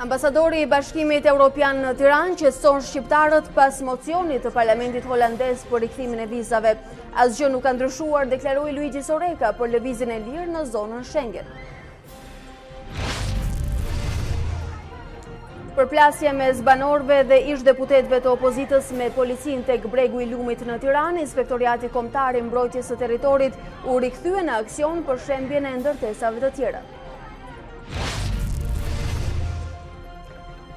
Ambasadori i Bashkimit Evropian në Tiranë qetëson shqiptarët pas mocionit të Parlamentit holandez për rikthimin e vizave. Asgjë nuk ka ndryshuar, deklaroi Luigi Soreka për lëvizjen e lirë në zonën Schengen. Përplasje mes banorëve dhe ish-deputetëve të opozitës me policinë tek bregu i Lumit në Tiranë, Inspektoriati Kombëtar i Mbrojtjes së Territorit u rikthye në aksion për shembjen e ndërtesave të tjera.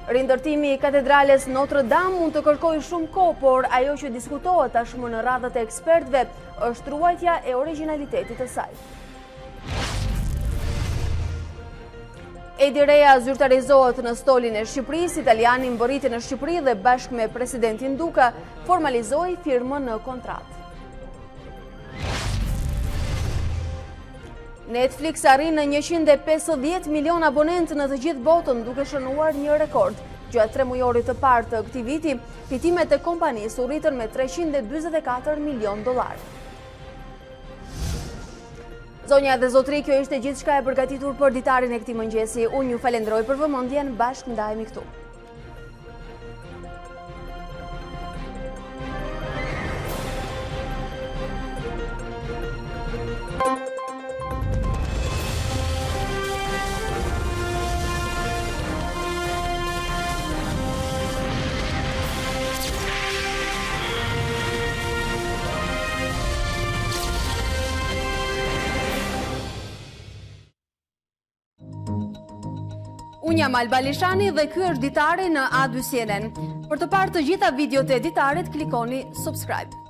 Rindërtimi i katedrales Notre Dame mund të kërkojë shumë kohë, por ajo që diskutohet tashmë në radhët e ekspertëve është ruajtja e origjinalitetit të saj. Edi Rea zyrtarizohet në stolin e Shqipërisë, italiani mbërriti në Shqipëri dhe bashkë me presidentin Duka formalizoi firmën në kontratë. Netflix arrin në 150 milion abonentë në të gjithë botën, duke shënuar një rekord. Gjatë 3 mujorit të parë të këtij viti, fitimet e kompanisë u rritën me 344 milion dollar. Zonja dhe zotri, kjo ishte gjithçka e përgatitur për ditarin e këtij mëngjesi. Unë ju falenderoj për vëmendjen, bashkë ndajemi këtu. Unë jam Alba Lishani dhe ky është Ditari në A2 CNN. Për të parë të gjitha videot e Ditarit, klikoni subscribe.